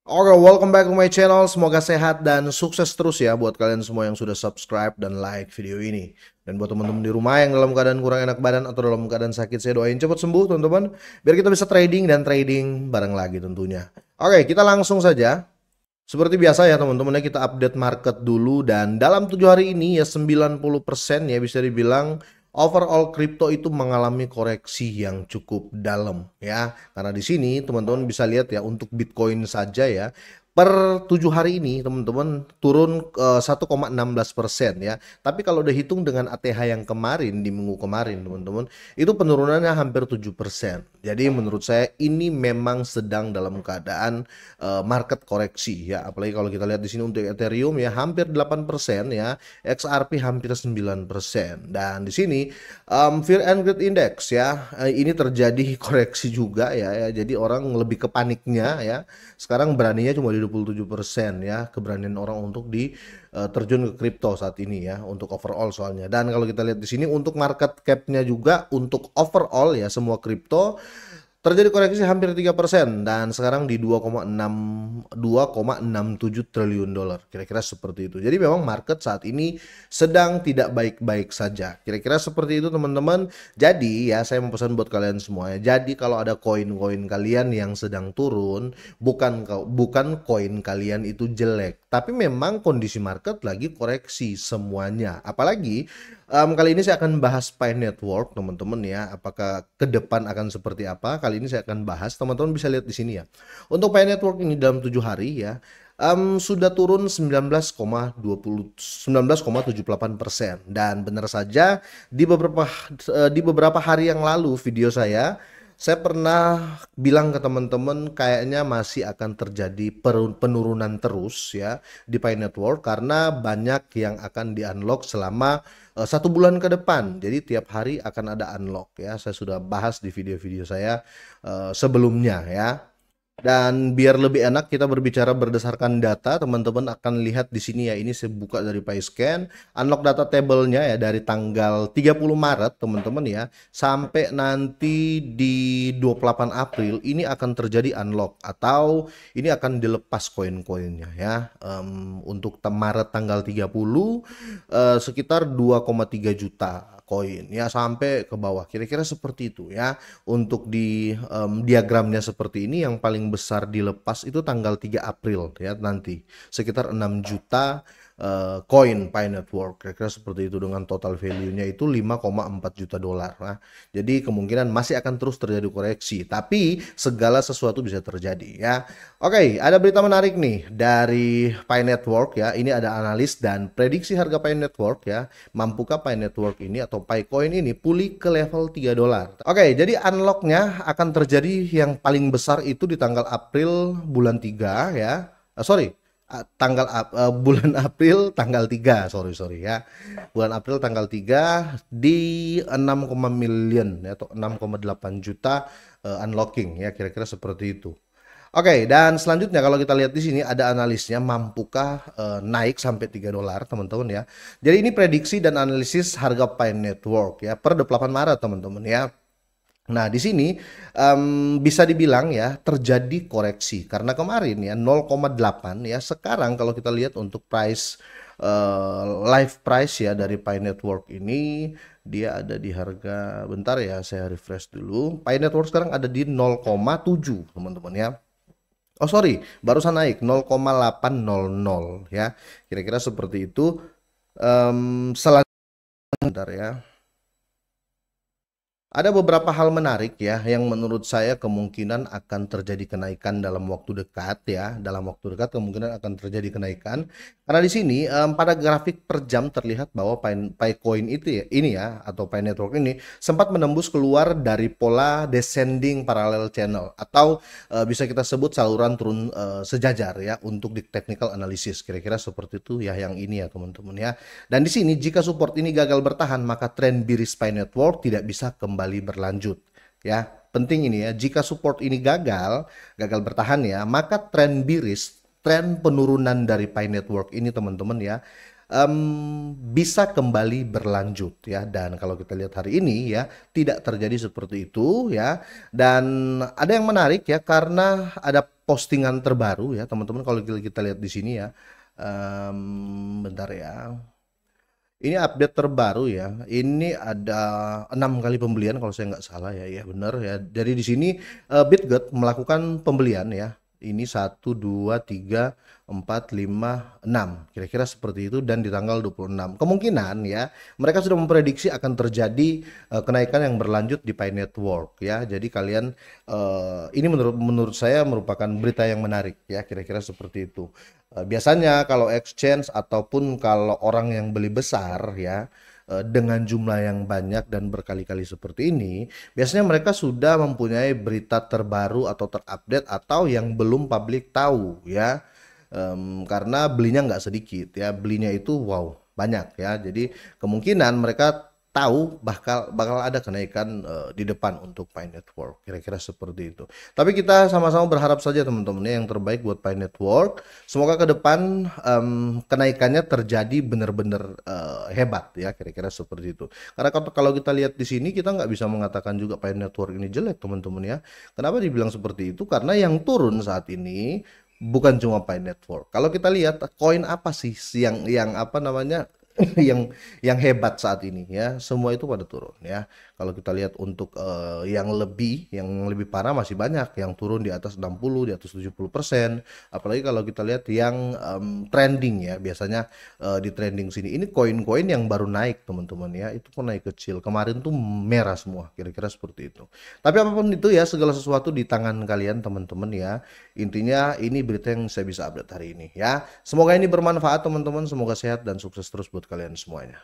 Oke, welcome back to my channel. Semoga sehat dan sukses terus ya buat kalian semua yang sudah subscribe dan like video ini. Dan buat teman-teman di rumah yang dalam keadaan kurang enak badan atau dalam keadaan sakit, saya doain cepat sembuh teman-teman. Biar kita bisa trading dan trading bareng lagi tentunya. Oke, kita langsung saja. Seperti biasa ya teman-teman ya, kita update market dulu. Dan dalam 7 hari ini ya 90% ya bisa dibilang overall crypto itu mengalami koreksi yang cukup dalam ya. Karena di sini teman-teman bisa lihat ya, untuk Bitcoin saja ya, per 7 hari ini teman-teman turun 1,16% ya. Tapi kalau dihitung dengan ATH yang kemarin di minggu kemarin teman-teman, itu penurunannya hampir 7%. Jadi menurut saya ini memang sedang dalam keadaan market koreksi ya. Apalagi kalau kita lihat di sini untuk Ethereum ya hampir 8% ya, XRP hampir 9%. Dan di sini Fear and Greed Index ya, ini terjadi koreksi juga ya. Jadi orang lebih ke paniknya ya. Sekarang beraninya cuma di 27% ya, keberanian orang untuk terjun ke kripto saat ini ya, untuk overall soalnya. Dan kalau kita lihat di sini untuk market cap-nya juga untuk overall ya semua kripto terjadi koreksi hampir 3% dan sekarang di 2,67 triliun dolar. Kira-kira seperti itu. Jadi memang market saat ini sedang tidak baik-baik saja. Kira-kira seperti itu teman-teman. Jadi ya saya mau pesan buat kalian semua ya. Jadi kalau ada koin-koin kalian yang sedang turun, bukan koin kalian itu jelek, tapi memang kondisi market lagi koreksi semuanya. Apalagi kali ini saya akan bahas Pi Network teman-teman ya. Apakah ke depan akan seperti apa? Kali ini saya akan bahas. Teman-teman bisa lihat di sini ya. Untuk Pi Network ini dalam 7 hari ya, sudah turun 19,78% dan benar saja di beberapa hari yang lalu video saya pernah bilang ke teman-teman kayaknya masih akan terjadi penurunan terus ya di Pi Network karena banyak yang akan di-unlock selama 1 bulan ke depan. Jadi tiap hari akan ada unlock ya. Saya sudah bahas di video-video saya sebelumnya ya. Dan biar lebih enak kita berbicara berdasarkan data, teman-teman akan lihat di sini ya, ini saya buka dari PayScan, unlock data table-nya ya dari tanggal 30 Maret teman-teman ya, sampai nanti di 28 April ini akan terjadi unlock atau ini akan dilepas koin-koinnya ya. Untuk Maret tanggal 30 sekitar 2,3 juta koin ya sampai ke bawah, kira-kira seperti itu ya. Untuk di diagramnya seperti ini, yang paling besar dilepas itu tanggal 3 April ya, nanti sekitar 6 juta koin Pi Network, kira-kira seperti itu, dengan total value-nya itu 5,4 juta dolar. Nah, jadi kemungkinan masih akan terus terjadi koreksi, tapi segala sesuatu bisa terjadi ya. Oke, ada berita menarik nih dari Pi Network ya. Ini ada analis dan prediksi harga Pi Network ya. Mampukah Pi Network ini atau Pi Coin ini pulih ke level 3 dolar? Oke, jadi unlocknya akan terjadi yang paling besar itu di tanggal April bulan 3 ya. Sorry, bulan April tanggal 3, sorry ya. Bulan April tanggal 3 di 6, million ya, atau 6,8 juta unlocking ya, kira-kira seperti itu. Oke, dan selanjutnya kalau kita lihat di sini ada analisnya, mampukah naik sampai 3 dolar teman-teman ya. Jadi ini prediksi dan analisis harga Pi Network ya per 28 Maret teman-teman ya. Nah, di sini bisa dibilang ya terjadi koreksi karena kemarin ya 0,8 ya. Sekarang kalau kita lihat untuk price live price ya dari Pi Network ini, dia ada di harga, bentar ya saya refresh dulu. Pi Network sekarang ada di 0,7 teman-teman ya. Oh sorry, barusan naik 0,800 ya. Kira-kira seperti itu. Selanjutnya ya. Ada beberapa hal menarik ya yang menurut saya kemungkinan akan terjadi kenaikan dalam waktu dekat ya. Dalam waktu dekat kemungkinan akan terjadi kenaikan. Karena di sini pada grafik per jam terlihat bahwa Pi Coin itu ya, ini ya, atau Pi Network ini sempat menembus keluar dari pola descending parallel channel atau bisa kita sebut saluran turun sejajar ya untuk di technical analysis. Kira-kira seperti itu ya yang ini ya teman-teman ya. Dan di sini jika support ini gagal bertahan, maka tren bearish Pi Network tidak bisa kembali berlanjut ya. Penting ini ya, jika support ini gagal bertahan ya, maka tren bearish, tren penurunan dari Pi Network ini teman-teman ya, bisa kembali berlanjut ya. Dan kalau kita lihat hari ini ya, tidak terjadi seperti itu ya. Dan ada yang menarik ya, karena ada postingan terbaru ya teman-teman. Kalau kita lihat di sini ya, bentar ya. Ini update terbaru ya. Ini ada 6 kali pembelian kalau saya nggak salah ya. Ya benar ya. Jadi di sini Bitget melakukan pembelian ya. Ini 1, 2, 3, 4, 5, 6. Kira-kira seperti itu, dan di tanggal 26. Kemungkinan ya, mereka sudah memprediksi akan terjadi kenaikan yang berlanjut di Pi Network ya. Jadi kalian, ini menurut saya merupakan berita yang menarik ya, kira-kira seperti itu. Biasanya kalau exchange ataupun kalau orang yang beli besar ya, dengan jumlah yang banyak dan berkali-kali seperti ini, biasanya mereka sudah mempunyai berita terbaru atau terupdate atau yang belum publik tahu ya. Karena belinya nggak sedikit ya, belinya itu wow banyak ya. Jadi kemungkinan mereka tahu bakal ada kenaikan di depan untuk Pi Network, kira-kira seperti itu. Tapi kita sama-sama berharap saja teman-teman ya, yang terbaik buat Pi Network. Semoga ke depan kenaikannya terjadi benar-benar hebat ya, kira-kira seperti itu. Karena kalau kita lihat di sini, kita nggak bisa mengatakan juga Pi Network ini jelek teman-teman ya. Kenapa dibilang seperti itu? Karena yang turun saat ini bukan cuma Pi Network. Kalau kita lihat koin apa sih yang apa namanya yang hebat saat ini ya, semua itu pada turun ya. Kalau kita lihat untuk yang lebih parah masih banyak yang turun di atas 60, di atas 70%. Apalagi kalau kita lihat yang trending ya, biasanya di trending sini ini koin-koin yang baru naik teman-teman ya, itu pun naik kecil. Kemarin tuh merah semua, kira-kira seperti itu. Tapi apapun itu ya, segala sesuatu di tangan kalian teman-teman ya. Intinya ini berita yang saya bisa update hari ini ya. Semoga ini bermanfaat teman-teman, semoga sehat dan sukses terus buat kalian semuanya.